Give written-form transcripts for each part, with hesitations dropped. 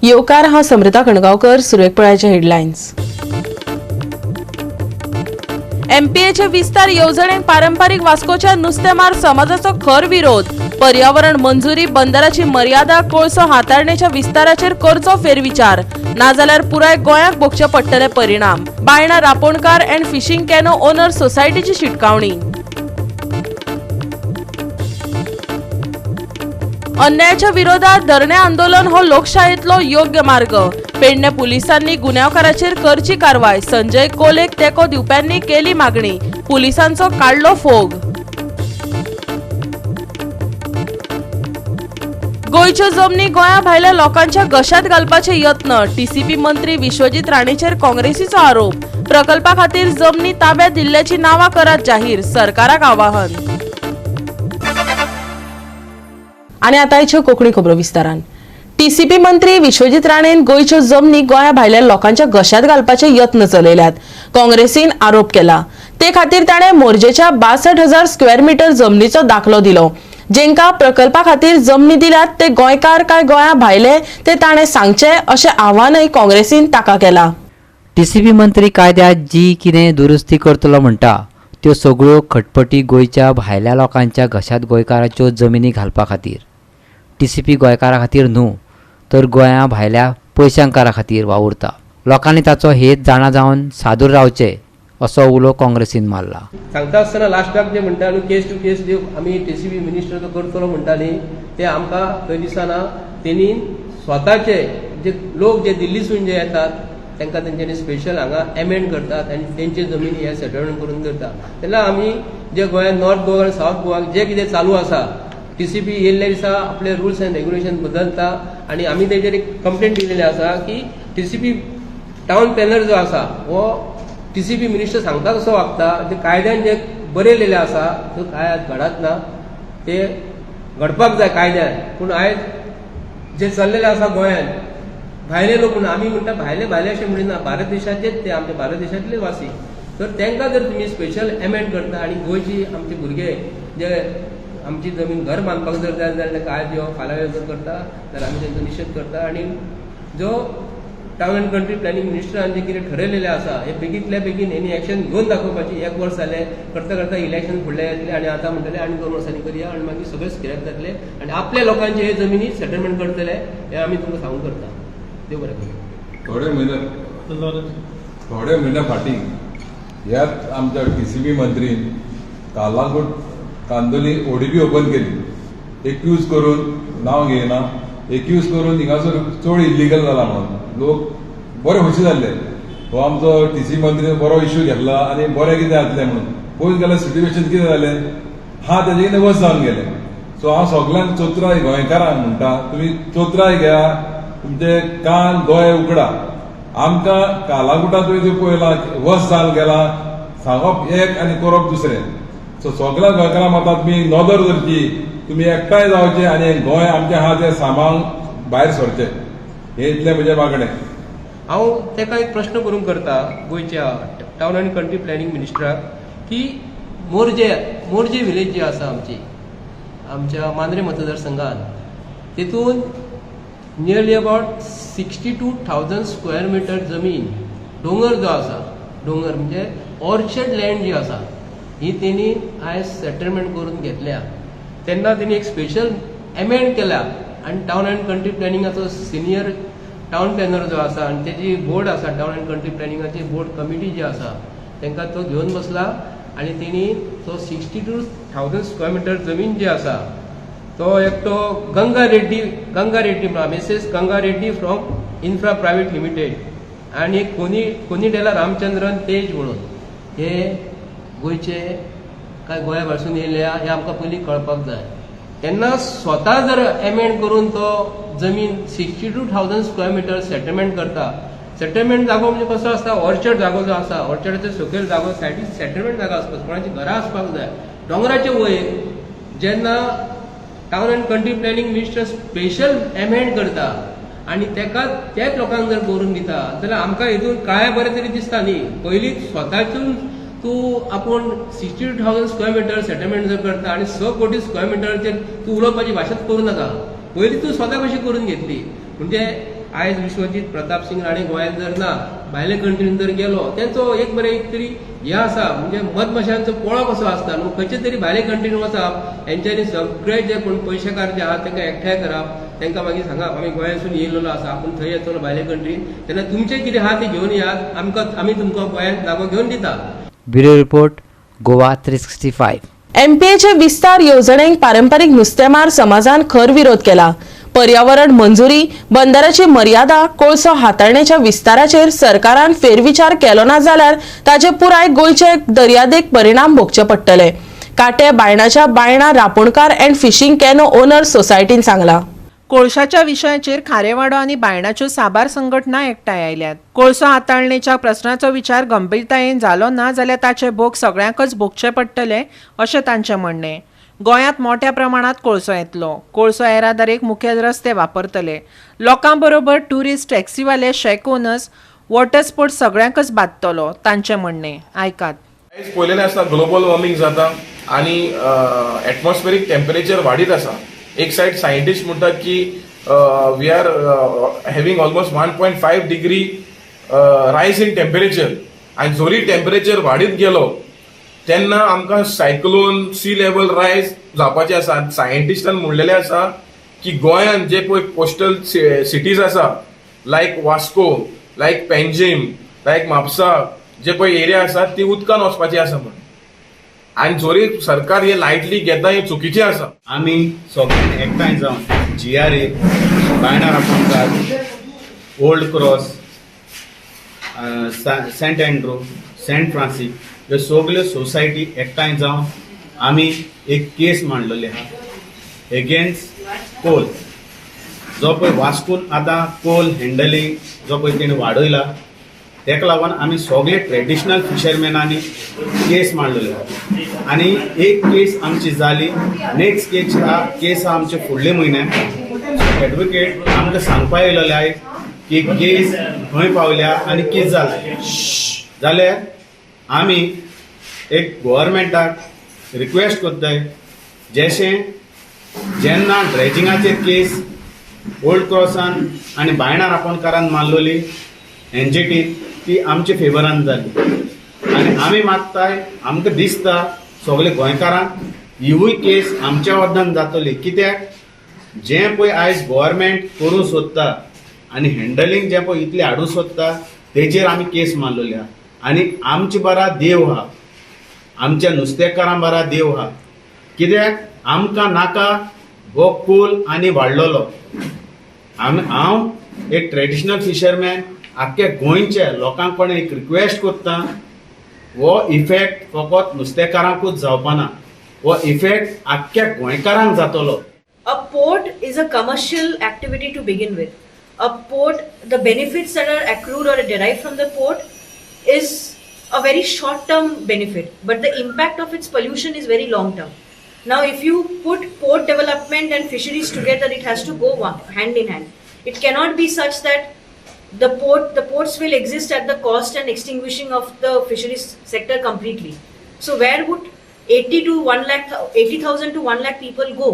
येवकार हांव समृता कणगांवकर. सुरवेक पळयाचे हेडलायन्स. एमपीएचे विस्तार येवजणेक पारंपारीक वास्कोच्या नुस्तेमार समाजाचो खर विरोध. पर्यावरण मंजुरी बंदराची मर्यादा कोळसो हाताळणेच्या विस्ताराचेर करचो फेरविचार, नाजाल्यार पुराय गोंयाक भोगचे पडटले परिणाम. बायणा रापोणकार अँड फिशिंग कॅनो ओनर सोसायटीची शिटकावणी. अन्यायाच्या विरोधात धरणे आंदोलन हो लोकशायेतलो योग्य मार्ग. पेडणे पुलिसांनी गुन्यांवकाराचेर करची कारवाय. संजय कोलेक तेको दिवप्यांनी केली मागणी. पुलिसांचो काडलो फोग. गोंयच्यो जमनी गोंया भायल्या लोकांच्या घशात घालपाचे यत्न. टीसीपी मंत्री विश्वजीत राणेचेर काँग्रेसीचो आरोप. प्रकल्पा खातीर जमनी ताब्यात दिल्ल्याची नांवां करात जाहीर. सरकाराक आवाहन. आणि आतांच्यो कोंकणी खबरो विस्तारान. टीसीपी मंत्री विश्वजीत राणेन गोंयच्यो जमनी गोंया भायल्या लोकांच्या घशात घालपाचे यत्न चलयल्यात. काँग्रेसीन आरोप केला. ते खातीर ताणें मोरजेच्या 62,000 स्क्वेअर मीटर जमनीचो दाखलो दिलो. जेंका प्रकल्पा खातीर जमनी दिल्यात ते गोंयकार काय गोंया भायले ते ताणें सांगचे अशें आव्हानय काँग्रेसीन ताका केला. टीसीपी मंत्री कायद्यात जी कितें दुरुस्ती करतलो म्हणटा त्यो सगळ्यो खटपटी गोंयच्या भायल्या लोकांच्या घशात गोंयकाराच्यो जमिनी घालपा खातीर. टीसीपी गोंयकारा खातीर न्हू तर गोंया भायल्या पयशांकारा खातीर वावुरता. लोकांनी ताचो हेत जाणा जावन सादूर रावचे असो उलो काँग्रेसीन मारला. सांगता आसतना लास्टाक जे म्हणटा न्हू केस टू केस जे आमी टीसीपी मिनिस्टर जो करतलो म्हणटाली ते आमकां थंय दिसना. तेणी स्वताचे जे लोक जे दिल्लीसून जे येतात तांकां तेंच्यांनी स्पेशल हांगा एमेंड करतात आनी तेंचे जमिनी हे सेटलमेंट करून करता. तेन्ना आमी जे गोंयांत नॉर्थ गोवा आनी सावथ गोवाक जे कितें चालू आसा टीसीपी येयल्ल्या दिसा आपले रुल्स अँड रेग्युलेशन बदलता आनी आमी तेजेर एक कंप्लेंट दिलेली आसा की टीसीपी टावन प्लॅनर जो आसा हो टीसीपी मिनिस्टर सांगता तसो वागता. जे कायद्यान जे बरयलेले आसा तो कांय घडत ना. ते घडपाक जाय कायद्यान. पूण आयज जे चल्लेले आसा गोंयांत भायले लोक म्हणून आमी म्हणटा भायले भायले अशें म्हणिना, भारत देशाचेच ते आमचे भारत देशांतले वासी. तर तांकां जर तुमी स्पेशल एमेंड करता आनी गोंयची आमचे भुरगे जे आमची जमीन घर बांदपाक जर जाय जाल्यार ताका आयज यो फाल्यां यो जर करता जाल्यार आमी तांचो निशेध करता. आनी जो टावन अँड कंट्री प्लॅनिंग मिनिस्टरान जे कितें ठरयलेलें आसा हे बेगींतल्या बेगीन हेणी एक्शन घेवन दाखोवपाची. 1 वर्स जालें करता करता इलेक्शन फुडले येतले आनी आतां म्हणटले आनी 2 वर्सांनी करया आनी मागीर सगळे स्क्रॅप जातले आनी आपल्या लोकांचे हे जमिनी सेटलमेंट करतले हे आमी तुमकां सांगून करता. देव बरें करूं. थोडे म्हयन्या फाटीं ह्याच आमच्या टीसीपी मंत्रीन कालांगूट कांदोली ओडीबी ओपन केली. एक्यूज करून नांव घेयना, एक्यूज करून हिंगासर चड इल्लिगल जाला म्हणून लोक बरे खोशी जाल्ले. हो आमचो टीसी मंत्री बरो इश्यू घेतला आनी बरें कितें जातलें म्हणून. पयस गेल्यार सिच्युएशन कितें जालें हा तेजे कितें वस जावन गेलें. सो हांव सगळ्यांक चोत्राय गोंयकारांक म्हणटा तुमी चोत्राय घ्या, तुमचे कान दोळे उगडा. आमकां कालांगुटा तुवें पळयलां वस जावन गेला, सांगप एक आनी करप दुसरें. सो सगळ्या गोंयकारांक माता तुमी नदर धरची, तुमी एकठांय जावचे आनी गोंय आमचें आहा तें सांबाळून भायर सरचें. हे इतलें म्हजें मागणें. हांव ताका एक प्रश्न करूंक करता गोंयच्या टावन अँड कंट्री प्लॅनिंग मिनिस्टराक की मोरजे विलेज जी आसा आमच्या मांद्रे मतदारसंघात तेतून नियरली अबाउट 62,000 स्क्वेअर मीटर जमीन दोंगर जो आसा, दोंगर म्हणजे ऑर्चर्ड लँड जी आसा ही तेणी आयज सेटलमेंट करून घेतल्या. तेन्ना तेणी एक स्पेशल एमेंड केल्या आनी टावन अँड कंट्री प्लॅनिंगाचो सिनियर टावन प्लॅनर जो आसा आनी तेजी बोर्ड आसा टावन अँड कंट्री प्लॅनिंगाची बोर्ड कमिटी जी आसा तांकां तो घेवन बसला आनी तेणी तो 62,000 स्क्वेअर मीटर जमीन जी आसा तो एकटो Ganga Reddy Mrs Ganga Reddy from infra private limited आनी एक कोनीडेला रामचंद्रन तेज म्हणून हे गोंयचे काय गोंया भायरसून येयल्या हे आमकां पयलीं कळपाक जाय. तेन्ना स्वता जर एमेंड करून तो जमीन 62,000 स्क्वेअर मीटर सेटलमेंट करता. सेटलमेंट जागो म्हणजे कसो आसता, ऑर्चर्ड जागो जो आसा ऑर्चर्डाचो सकयल जागो सायडीन सेटलमेंट जागो आसता, कोणाची घरां आसपाक जाय. दोंगराचे वयर जेन्ना town and country planning minister special amend करता आनी तेका त्याच लोकांक जर करून दिता जाल्यार आमकां हितून काय बरें तरी दिसता न्ही. पयलीं स्वताच्यान तूं आपूण 62,000 स्क्वेअर मीटर सेटलमेंट जर करता आनी 6 कोटी स्क्वेअर मीटरचेर तूं उलोवपाची भाशाच करूं नाका. पयलीं तूं स्वता कशी करून घेतली. म्हणजे आयज विश्वजीत प्रताप सिंग राणे गोंयांत जर ना, भायले कंट्रीन जर गेलो, तेंचो एक बरें एक तरी हें आसा, म्हणजे मधमाशांचो पोळो कसो आसता न्हू, खंयचे तरी भायले कंट्रीन वचप, हेंच्यांनी सगळे जे कोण पयशेकार जे आहात तांकां एकठांय करप, तांकां मागीर सांगप आमी गोंयांतसून येयलेलो आसा, आपूण थंय येतलो भायले कंट्रीन, तेन्ना तुमचें कितें आहा तें घेवन येयात, आमी तुमकां गोंयांत जागो घेवन दिता. Bureau report Goa 365. एमपीएचे विस्तार येवजणेक पारंपारीक नुस्तेमार समाजान खर विरोध केला. पर्यावरण मंजुरी, बंदराची मर्यादा, कोळसो हाताळणेच्या विस्ताराचेर सरकारान फेरविचार केलो ना जाल्यार ताचे पुराय गोंयचे दर्यादेग परिणाम भोगचे पडटले. काटे बायणाच्या बायणा रापणकार अँड फिशिंग कॅनो ओनर्स सोसायटीन सांगला. कोळशाच्या विशयाचेर खारेवाडो आनी बायणाच्यो साबार संघटना एकठांय आयल्यात. कोळसो हाताळणेच्या प्रस्नाचो विचार गंभीरतायेन जालो ना जाल्यार ताचे भोग सगळ्यांकच भोगचे पडटले अशें तांचें म्हणणें. गोंयांत मोठ्या प्रमाणात कोळसो येतलो. कोळसो येरादारेक मुखेल रस्ते वापरतले. लोकां बरोबर टुरिस्ट टॅक्सीवाले, शेक ओनर्स, वॉटर स्पोर्ट्स सगळ्यांकच बादतलो तांचें म्हणणें. आयकात. आयज पयलेलें आसा ग्लोबल वॉर्मिंग जाता आनी एटमॉस्फेरीक टेम्परेचर वाडीत आसा. एक सायड सायंटिस्ट म्हणटात की we are having almost 1.5 degree rise in temperature, आनी जोरी टेम्परेचर वाडीत गेलो तेन्ना आमकां सायक्लोन, सी लेवल रायज जावपाचे आसा. सायंटिस्टान म्हणलेलें आसा की गोंयांत जे पळय कोस्टल सिटीज आसा, लायक वास्को, लायक पेंजीम, लायक म्हापसा, जे पळय एरिया आसात ती उदकान वचपाची आसा म्हणून. आनी जोरी सरकार हे लायटली घेता हे चुकीचें आसा. आमी सगळ्यांनी एकठांय जावन GRA, बायणा रापणकार, old cross, saint Andrew, saint Francis ह्यो सगल्यो सोसायटी एकठांय जावन आमी एक केस मांडलेली आहा एगेन्स्ट कोल. जो पळय वास्कून आतां कोल हँडलिंग जो पळय तेणें वाडयला, तेका लागून आमी सगळे ट्रेडिशनल फिशरमॅनांनी केस मांडलेली आहा. आनी एक केस आमची जाली, नेक्स्ट केस आहा आमचे फुडले म्हयन्याक. एडवोकेट आमकां सांगपा येयलेले आयज की केस खंय पावल्या आनी कितें जालें. जाल्यार आमी एक गव्हर्मेंटाक रिक्वेस्ट कोत्ताय, जशें जेन्ना ड्रेजिंगाचेर केस ओल्ड क्रॉसान आनी बायणा रापणकारान मारलेली एनजीटीन, ती आमच्या फेवरान जाली. आनी आमी मागताय, आमकां दिसता सगळे गोंयकारांक हिवूय केस आमच्या वद्दान जातली. कित्याक जें पळय आयज गव्हर्मेंट करूं सोदता आनी हँडलिंग जें पळय इतलें हाडूं सोदता तेजेर आमी केस मारलेली आहा. आनी आमचे बरा देव आहा, आमच्या नुस्तेकारां बरा देव आहा. कित्याक आमकां नाका हो कोल आनी वाडलेलो. हांव एक ट्रेडिशनल फिशरमॅन आख्ख्या गोंयच्या लोकांक पण एक रिक्वेस्ट करता, हो इफेक्ट फकत नुस्तेकारांकूच जावपा ना, हो इफेक्ट आख्ख्या गोंयकारांक जातलो. A port is a commercial activity to begin with. A port, the benefits that are accrued or derived from the port is a very short-term benefit, but the impact of its pollution is very long-term. Now, if you put port development and fisheries together, it has to go hand in hand. It cannot be such that the ports will exist at the cost and extinguishing of the fisheries sector completely. So, where would 80,000 to 1 lakh people go?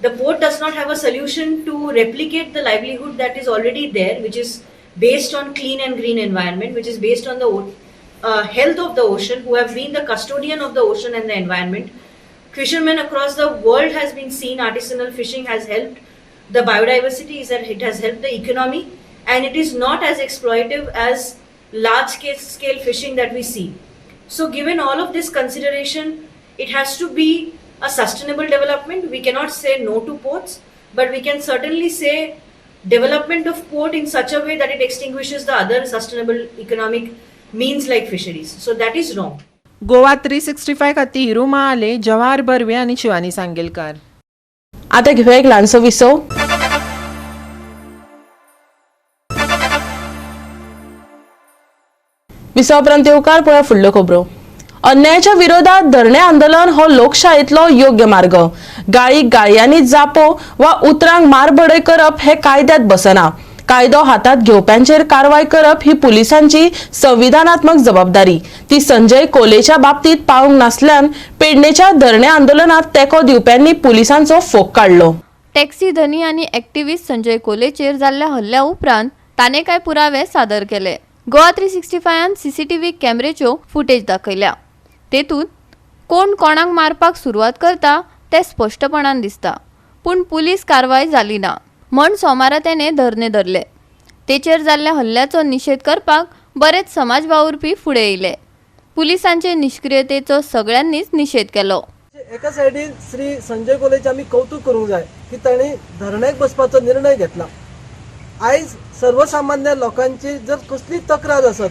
The port does not have a solution to replicate the livelihood that is already there, which is based on clean and green environment, which is based on the health of the ocean, who have been the custodian of the ocean and the environment. Fishermen across the world has been seen, artisanal fishing has helped the biodiversity, it has helped the economy, and it is not as exploitative as large scale fishing that we see. So given all of this consideration, it has to be a sustainable development. We cannot say no to ports, but we can certainly say development of port in such a way that it extinguishes the other sustainable economic means like fisheries. So that is wrong. Goa 365 खातीर हिरू महाले, जवाहर बर्वे आनी शिवानी सांगेलकार. आता घेऊया एक ल्हानसो विसव. विसवापरांत येवकार पळया फुडलो खबरो. अन्यायाच्या विरोधात धरणे आंदोलन हो लोकशायेतलो योग्य मार्ग. गाळीक गाळयांनी जापो वा उतरांक मारबडय करप हे कायद्यात बसना. कायदो हातात घेवप्यांचेर कारवाय करप ही पुलिसांची संविधानात्मक जबाबदारी. ती संजय कोलेच्या बाबतीत पावंक नासल्यान पेडणेच्या धरणे आंदोलनात तेको दिवप्यांनी पुलिसांचो फोग काढलो. टॅक्सी धनी आणि ॲक्टिव्हिस्ट संजय कोलेचेर जाल्ल्या हल्ल्या उपरांत ताणे कांय पुरावे सादर केले. गोवा 365 CCTV कॅमेरेच्यो फुटेज दाखयल्या. तेतूंत कोण कोणाक मारपाक सुरवात करता ते स्पश्टपणान दिसता, पूण पुलीस कारवाय जाली ना म्हण सोमारा तेणे धरणे धरले. तेचेर जाल्ल्या हल्ल्याचो निशेध करपाक बरेच समाज वावुरपी फुडें येयले. पुलिसांचे निष्क्रियतेचो सगळ्यांनीच निशेध केलो. एका सायडीन श्री संजय कोलेचे आमी कौतुक करूंक जाय की तांणी धरण्याक बसपाचो निर्णय घेतला. आयज सर्वसामान्य लोकांची जर कसली तक्रार आसत,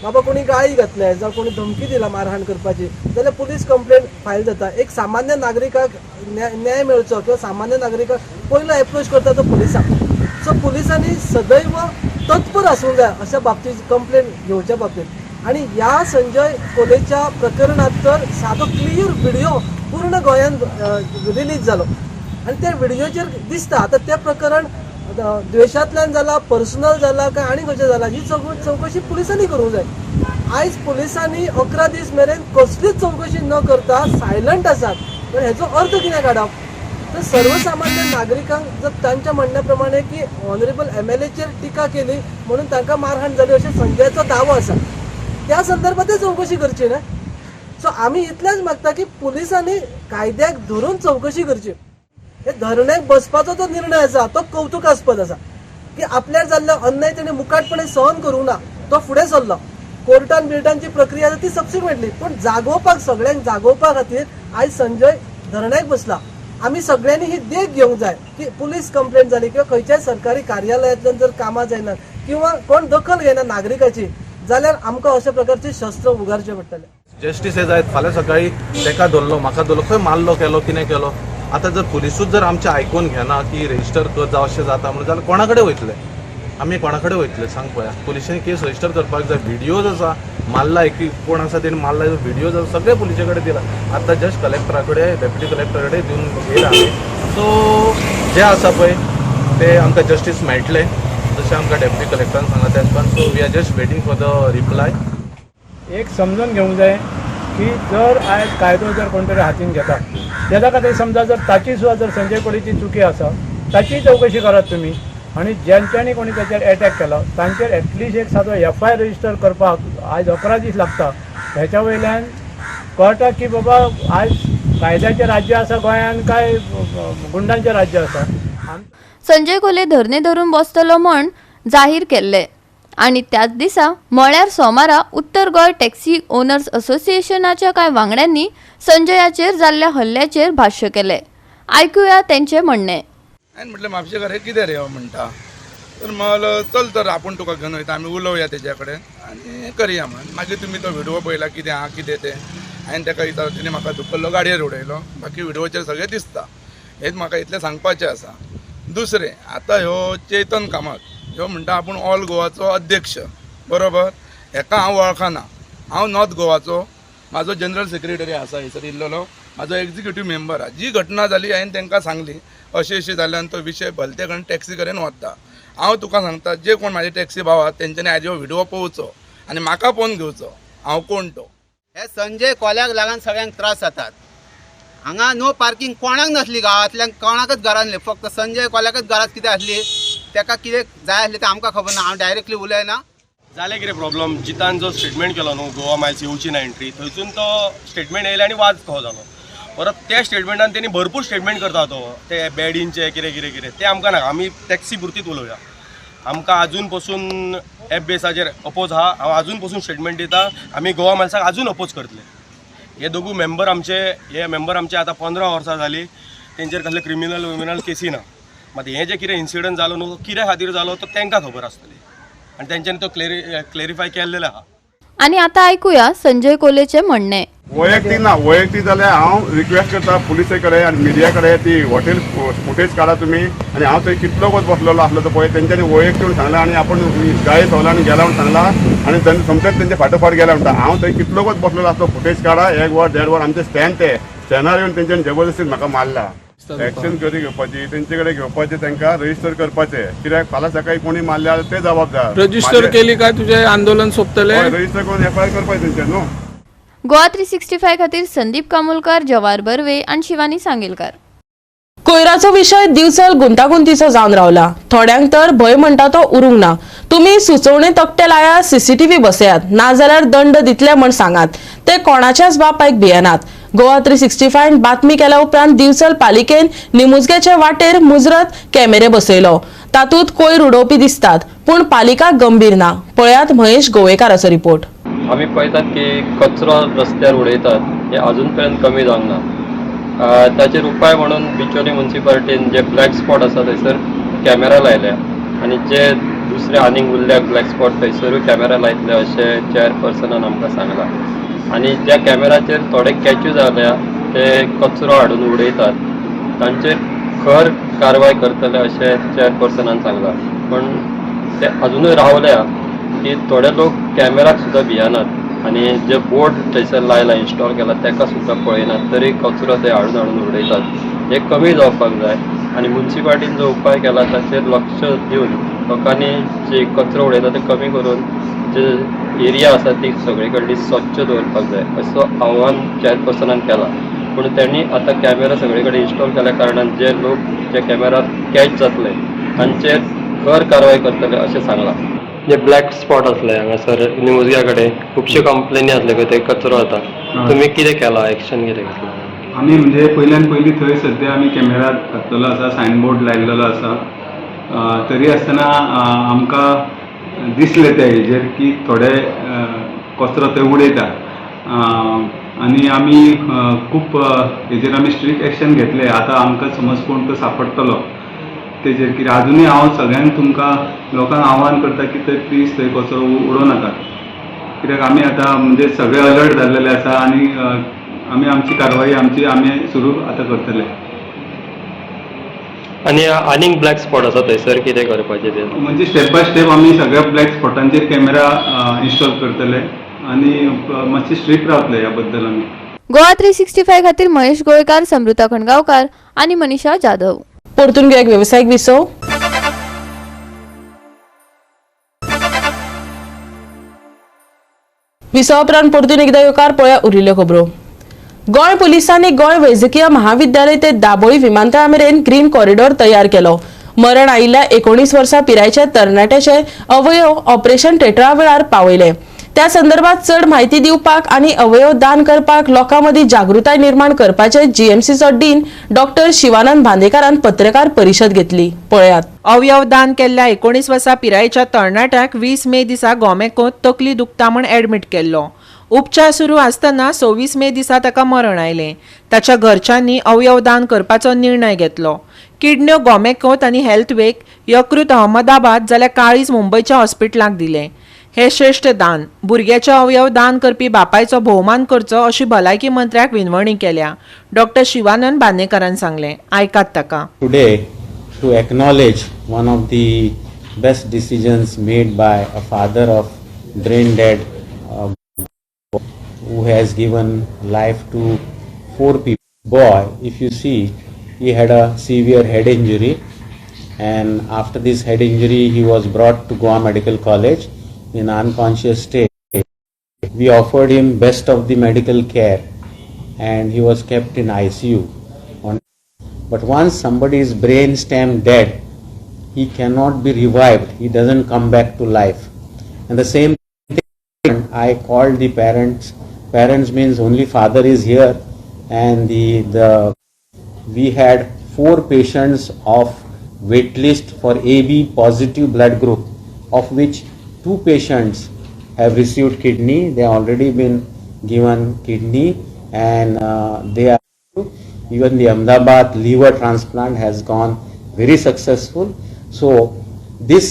बाबा कोणी गाळी घातल्या जावं कोणी धमकी दिला मारहाण करपाची, जाल्यार पुलीस कंप्लेंट फायल जाता. एक सामान्य नागरिकाक न्याय मेळचो किंवा सामान्य नागरिकाक पयलो एप्रोच करता तो पुलिसाक. सो पुलिसांनी सदैव तत्पर आसूंक जाय अशा बाबतीत कंप्लेंट घेवच्या बाबतीत. आणि ह्या संजय कोलेच्या प्रकरणात तर सादो क्लियर व्हिडिओ पूर्ण गोंयांत रिलीज जालो आणि त्या व्हिडिओचेर दिसता आता तें प्रकरण द्वेषांतल्यान जाला, पर्सनल जाला काय आनी खंयचें जाला, ही चवकशी पुलिसांनी करूंक जाय. आयज पुलिसांनी 11 दीस मेरेन कसलीच चवकशी न करता सायलंट आसात. पण हेचो अर्थ कितें काडप? तर सर्वसामान्य नागरिकांक जर तांच्या म्हणण्या प्रमाणे की ऑनरेबल MLAचेर टिका केली म्हणून तांकां मारहाण जाली अशें संजयाचो दावो आसा, त्या संदर्भातच चवकशी करची ना. सो आमी इतलेंच मागता की पुलिसांनी कायद्याक धरून चवकशी करची. हे धरण्याक बसपाचो जो निर्णय आसा तो कौतुकास्पद आसा की आपल्यार जाल्लो अन्याय तेणे मुकाटपणे सहन करूंक ना, तो फुडें सरलो. कोर्टान बिर्टांची प्रक्रिया ती सबसिक्वेंटली, पण जागोवपाक सगळ्यांक जागोवपा खातीर आयज संजय धरण्याक बसला. आमी सगळ्यांनी ही देख घेवंक जाय की पुलीस कंप्लेंट जाली किंवा खंयच्याय सरकारी कार्यालयांतल्यान जर कामां जायना किंवा कोण दखल घेना नागरिकाची, जाल्यार आमकां अशा प्रकारचे शस्त्र उगारचे पडटले. जस्टीस हे जायत फाल्यां सकाळी तेका धरलो, म्हाका धरलो, खंय मारलो केलो कितें केलो. आतां जर पुलिसूच जर आमचें आयकून घेना की रेजिस्टर कर जावं अशें जाता म्हणून, जाल्यार कोणा कडेन वयतले आमी? कोणा कडेन वयतले सांग पळया. पुलिशेन केस रजिस्टर करपाक जाय. व्हिडिओज आसा, मारला एक कोण आसा तेणी मारला, व्हिडिओज आसा, सगळे पुलिशे कडेन दिला. आतां जस्ट कलेक्टरा कडेन डेप्युटी कलेक्टरा कडेन दिवन येयला आमी. सो जे आसा पळय ते आमकां जस्टीस मेळटले जशें आमकां डेप्युटी कलेक्टरान सांगला त्या प्रमाणे. So we are just waiting for the reply. एक समजून घेवंक जाय की जर आयज कायदो जर कोण तरी हातीन घेता, तेच्या खातीर समजा जर ताची सुद्दां जर संजय कोलेची चुकी आसा ताची चवकशी करात तुमी. आणि ज्यांच्यांनी कोणी त्याचेर अटॅक केला तांचेर एटलिस्ट एक सादो FIR रजिस्टर करपाक आयज 11 दीस लागता. हेच्या वयल्यान कळटा की बाबा आयज कायद्याचें राज्य आसा गोंयान काय गुंडांचें राज्य आसा. संजय कोले धरणे धरून बसतलो म्हण जाहीर केल्ले. आणि त्याच दिसा म्हळ्यार सोमारा उत्तर गोंय टॅक्सी ओनर्स असोसिएशनाच्या कांय वांगड्यांनी संजयाचेर जाल्ल्या हल्ल्याचेर भाष्य केले. आयकुया तेंचे म्हणणे. हांवें म्हटलें म्हापशेकार हे कितें रे म्हणटा. तर म्हणलो चल तर आपूण तुका घेवन वयता, आमी उलोवया तेच्या कडेन आनी करया म्हणून. मागीर तुमी तो व्हिडिओ पळयला कितें आहा कितें तें. हांवें ताका विचारलें, तिणें म्हाका धुकल्लो गाडयेर उडयलो. बाकी व्हिडिओचेर सगळें दिसता. हेच म्हाका इतलें सांगपाचें आसा. दुसरें, आतां ह्यो चेतन कामत ह्यो म्हणटा आपूण ऑल गोवाचो अध्यक्ष, बरोबर. हेका हांव वळखना. हांव नॉर्थ गोवाचो, म्हाजो जनरल सेक्रेटरी आसा हयसर इल्लो, म्हाजो एक्झिक्युटीव मेंबर आहा. जी घटना जाली हांवें तांकां सांगली अशी अशी जाल्यान तो विशय भलते कडेन टॅक्सी कडेन वता. हांव तुका सांगता, जे कोण म्हाजे टॅक्सी भाव आहात तेंच्यांनी आयज हो व्हिडिओ पळोवचो आनी म्हाका फोन घेवचो हांव कोण तो. हे संजय कोल्याक लागून सगळ्यांक त्रास जातात. हांगा नो पार्किंग कोणाक नासली गांवांतल्यान, कोणाकच घरांतली, फक्त संजय कोल्याकच घरांत कितें आसली, ताका कितें जाय आसलें तें आमकां खबर ना. हांव डायरेक्टली उलयना. जालें कितें प्रॉब्लम, जितान जो स्टेटमेंट केलो न्हू गोवा मायल्स येवची ना एंट्री, थंयसून तो स्टेटमेंट येयले आनी वाद कहो जालो. परत त्या स्टेटमेंटान तेणी भरपूर स्टेटमेंट करता तो ते बॅडींचे कितें कितें कितें तें आमकां नाका. आमी टॅक्सी पुरतीत उलोवया. आमकां आजून पासून बेसाचेर अपोज आहा. हांव आजून पासून स्टेटमेंट दिता, आमी गोवा मायल्साक आजून अपोज करतले. हे दोगूय मेंबर आमचे आतां 15 वर्सां जालीं. तेंचेर कसले क्रिमिनल केसी ना. मात हें जे कितें इन्सिडंट जालो न्हू कित्या खातीर जालो तो तांकां खबर आसतली आनी तेंच्यांनी तो क्लेरिफाय केल्लेलो आहा. आणि आता ऐकूया संजय कोलेचे म्हणणे. वैयक्तीक जाल्यार हांव रिक्वेस्ट करता पुलिसे कडेन आनी मिडिया कडेन ती हॉटेल फुटेज काडा तुमी. आनी हांव थंय कितलो वच बसलेलो आसलो तो पळय तेंच्यांनी वैयक्तीक सांगला आनी आपूण गाडी चोवला आनी गेला म्हणून सांगला आनी समजेत तेंचे फाटोफाट गेला म्हणटा. हांव थंय कितलो वच बसलेलो आसलो. फुटेज काडा, 1 वर 1.5 वर आमचे स्टॅनार येवन तेंच्यांनी जबरदस्तीन म्हाका मारला. एक्शन करी घेवपाची, तेंचे कडेन घेवपाचें, तांकां रजिस्टर करपाचें. कित्याक फाल्यां सकाळी कोणी मारल्यार ते जबाबदार. रजिस्टर केली काय तुझे आंदोलन सोंपतले? रजिस्टर करून FIR करपाचें तेंचे न्हू. गोवा 365 खातीर संदीप कामुलकार, जवाहर बर्वे आणि शिवानी सांगेलकार. कोयराचो विषय दिवचल गुंतागुंतीचो जावन रावला. थोड्यांक तर भंय म्हणटा तो उरूंक ना. तुम्ही सुचोवणे तकटे लायात, सीसीटीव्ही बसयात, नाजाल्यार दंड दितले म्हण सांगात. ते कोणाच्याच बापायक भियेनात. गोवा 365 बातमी केल्या उपरांत दिवचल पालिकेन निमुजग्याचे वाटेर मुजरत कॅमेरे बसयलो. तातूंत कोयर उडोवपी दिसतात, पूण पालिका गंभीर ना. पळयात महेश गोवेकाराचो रिपोर्ट. आम्ही पळयतात की कचरो रस्त्यार उडयतात हे अजून पर्यंत कमी जावंक ना. ताचेर उपाय म्हणून बिचोली म्युन्सिपालिटीन जे ब्लॅक स्पॉट आसा थंयसर कॅमेरा लायल्या आनी जे दुसरे आनीक उरल्या ब्लॅक स्पॉट थंयसरूय कॅमेरा लायतले अशें चेअरपर्सनान आमकां सांगलां. आनी ज्या कॅमेराचेर थोडे कॅच्यू जाल्या ते कचरो हाडून उडयतात तांचेर खर कारवाय करतले अशें चेअरपर्सनान सांगलां. पण ते अजुनूय रावल्या की थोडे लोक कॅमेराक सुद्दां भियानात आनी जे बोर्ड थंयसर लायला इन्स्टॉल केला ताका सुद्दां पळयनात, तरी कचरो ते हाडून उडयतात. हे कमी जावपाक जाय आनी म्युन्सिपालिटीन जो उपाय केला ताचेर लक्ष दिवन लोकांनी जे कचरो उडयता ते कमी करून जे एरिया आसा ती सगळे कडली स्वच्छ दवरपाक जाय असो आव्हान चेअरपर्सनान केला. पूण त्यांनी आतां कॅमेरा सगळे कडेन इन्स्टॉल केल्या कारणान जे लोक जे कॅमेरार कॅच जातले तांचेर खर कारवाय करतले अशें सांगलां. जे ब्लॅक स्पॉट असले हांगासर निमुजग्या कडेन खुबश्यो कंप्लेनी असले की ते कचरो जाता. तुम्ही कितें केला, एक्शन कितें घेतला? आमी म्हणजे पयल्यान पयली थंय सद्या आमी कॅमेरा घातलेलो आसा, सायनबोर्ड लायल्लेलो आसा. तरी आसतना आमकां दिसले ते हेजेर की थोडे कचरो थंय उडयता आनी आमी खूब हेजेर आमी स्ट्रिक्ट एक्शन घेतले. आतां आमकां समज कोण तो सांपडटलो तेजेर कितें अजुनूय हांव सगळ्यांक तुमकां लोकांक आव्हान करता की थंय प्लीज थंय कचरो उडोव नाका. कित्याक आमी आतां म्हणजे सगळे अलर्ट जाल्लेले आसा आनी आमी आमची कारवाई आमी सुरू आतां करतले. आनी आनीक ब्लॅक स्पॉट आसा थंयसर कितें करपाचें ते? म्हणजे स्टेप बाय स्टेप आमी सगळ्या ब्लॅक स्पॉटांचेर कॅमेरा इन्स्टॉल करतले आनी मातशे स्ट्रिक्ट रावतले ह्या बद्दल आमी. गोवा 365 खातीर महेश गोवेकार, समृता खणगांवकार आनी मनीषा जाधव. परतून घेवया एक वेवसायीक विसव. विसव उपरांत परतून एकदा येवकार पळया उरिल्ल्यो खबरो. गोंय पुलिसांनी गोंय वैजकीय महाविद्यालय ते दाबोळी विमानतळा मेरेन ग्रीन कॉरिडॉर तयार केलो. मरण आयिल्ल्या 19 वर्सां पिरायेच्या तरणाट्याचे अवयव ऑपरेशन थेटरा वेळार पावयले. त्या संदर्भात चड म्हायती दिवपाक आनी अवयव दान करपाक लोकां मदीं जागृताय निर्माण करपाचे जीएमसीचो डीन डॉक्टर शिवानंद बांदेकारान पत्रकार परिशद घेतली. पळयात. अवयव दान केल्ल्या 19 वर्सां पिरायेच्या तरणाट्याक 20 मे दिसा गोमेकोंत तकली दुखता म्हूण एडमीट केल्लो. उपचार सुरू आसतना 26 मे दिसा ताका मरण आयलें. ताच्या घरच्यांनी अवयव दान करपाचो निर्णय घेतलो. किडन्यो गोमेकोंत आनी हेल्थवेक, यकृत अहमदाबाद जाल्यार काळीज मुंबयच्या हॉस्पिटलाक दिले. हे श्रेष्ठ दान. भुरग्याचे अवयव दान करपी बापायचो भोवमान करचो अशी भलायकी मंत्र्याक विनवणी केल्या. डॉक्टर शिवानंद बांदेकारान सांगलें. आयकात ताका. Today to acknowledge one of the best decisions made by a father of brain dead who has given life to 4 people. Boy, if you see, he had a severe head injury, and after this head injury he was brought to Goa Medical College in unconscious state. We offered him best of the medical care and he was kept in ICU. But once somebody's brain stem dead, he cannot be revived, he doesn't come back to life. And the same thing, I called the parents means only father is here, and we had 4 patients of wait list for AB positive blood group, of which 2 patients have received kidney. They have already been given kidney, and they are even the Ahmedabad liver transplant has gone very successful. So this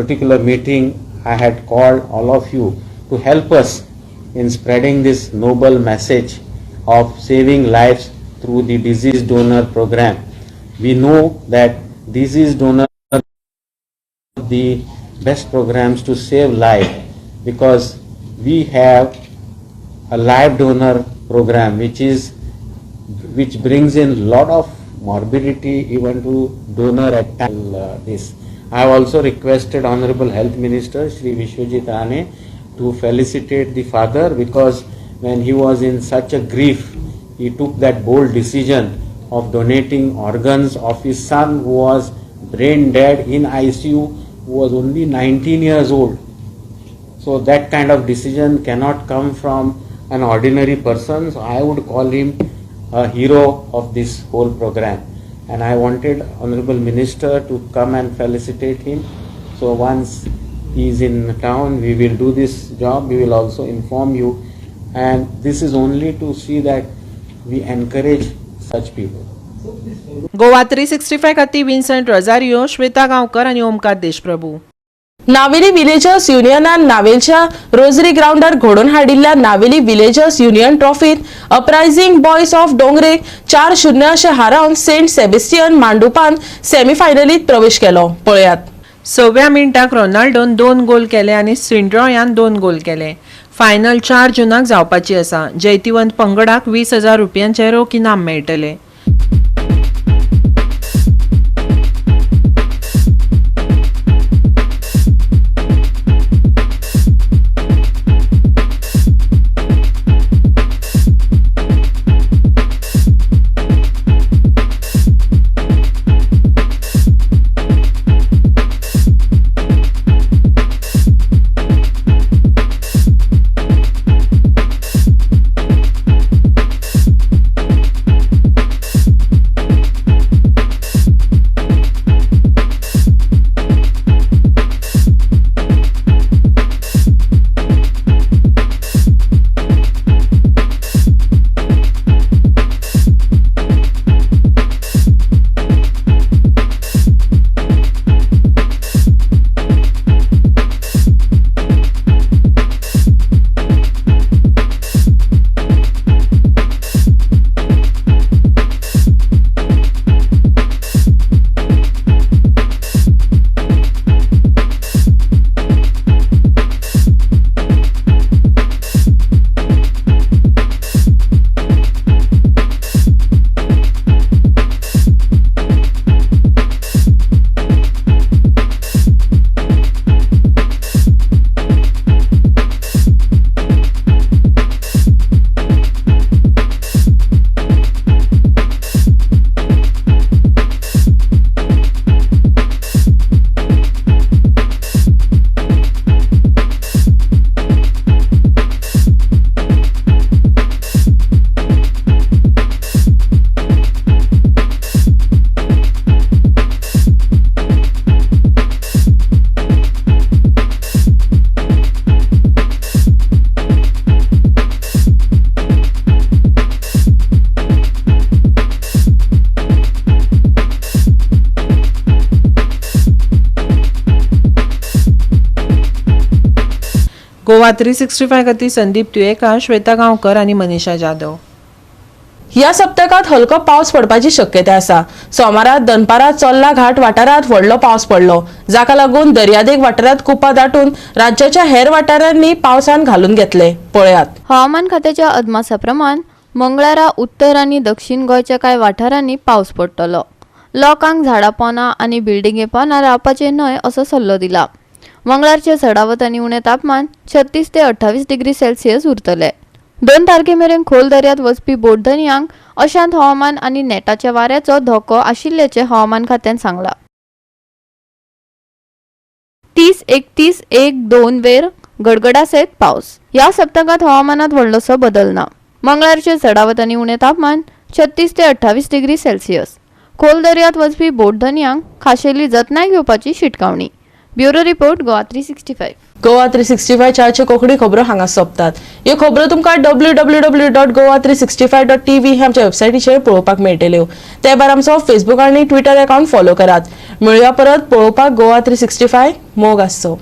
particular meeting I had called all of you to help us in spreading this noble message of saving lives through the disease donor program. We know that disease donor are the best programs to save life, because we have a live donor program which brings in lot of morbidity even to donor at time. I have also requested Honorable Health Minister Shri Vishwajit Rane to felicitate the father, because when he was in such a grief, he took that bold decision of donating organs of his son who was brain dead in ICU, who was only 19 years old. So that kind of decision cannot come from an ordinary person. So I would call him a hero of this whole program. And I wanted Honorable Minister to come and felicitate him. So once he is in town, we will do this job. We will also inform you. And this is only to see that we encourage such people. Goa 365 खातीर विन्संट रोजारियो, श्वेता गांवकर आनी Omkar Deshprabhu. Navelim villagers युनियनान नावेलच्या rosary ग्राउंडार घडोवन हाडिल्ल्या Navelim villagers union ट्रॉफीत uprising boys of Dongri 4-0 अशें हारावन Saint Sebastian मांडुपान सेमीफायनलीत प्रवेश केलो. पळयात. 6व्या मिनटाक रोनाल्डोन 2 गोल केले आनी सिंड्रॉयान 2 गोल केले. फायनल 4 जूनाक जावपाची आसा. जैतिवंत पंगडाक 20,000 रुपयांचे रोख इनाम मेळटले. गोवा 365 खातीर संदीप तुयेकार, श्वेता गांवकर आनी मनीषा जाधव. या सप्तकात हलको पावस पडपाची शक्यताय आसा. सोमारात दनपारात चोल्ला घाट वाठारात व्हडलो पावस पडलो, जाका लागून दर्यादेग वाठारात कुपा दाटून राज्याच्या हेर वाठारांनी पावसान घालून घेतले. पळयात. हवामान खात्याच्या अदमासा प्रमाण मंगळारा उत्तर आनी दक्षिण गोंयच्या कांय वाठारांनी पावस पडटलो. लोकांक झाडां पोंदां आनी बिल्डिंगे पोंदां रावपाचें न्हय असो सल्लो दिला. मंगळारचे चडावत आनी उणें तापमान 36 ते 28 डिग्री सेल्सियस उरतले. 2 तारखे मेरेन खोल दर्यांत वचपी बोटधन्यांक अशांत हवामान आनी नेटाच्या वाऱ्याचो धोको आशिल्ल्याचें हवामान खात्यान सांगलां. 30-31-1-2 वेर गडगडा सयत पावस. ह्या सप्तकात हवामानात व्हडलोसो बदल ना. मंगळारचे चडावत आनी उणें तापमान 36 ते 28 डिग्री सेल्सियस. खोल दर्यांत वचपी बोटधन्यांक खाशेली जतनाय घेवपाची शिटकावणी. Bureau report Goa 365. गोवा 365 च्या कोंकणी खबरो हांगा सोंपतात. ह्यो खबरो तुमकां www.goa365.tv ह्या आमच्या वेबसायटीचेर पळोवपाक मेळटल्यो. ते भायर आमचो फेसबूक आनी ट्विटर अकाउंट फॉलो करात. मेळुया परत पळोवपाक गोवा 365. मोग आसचो.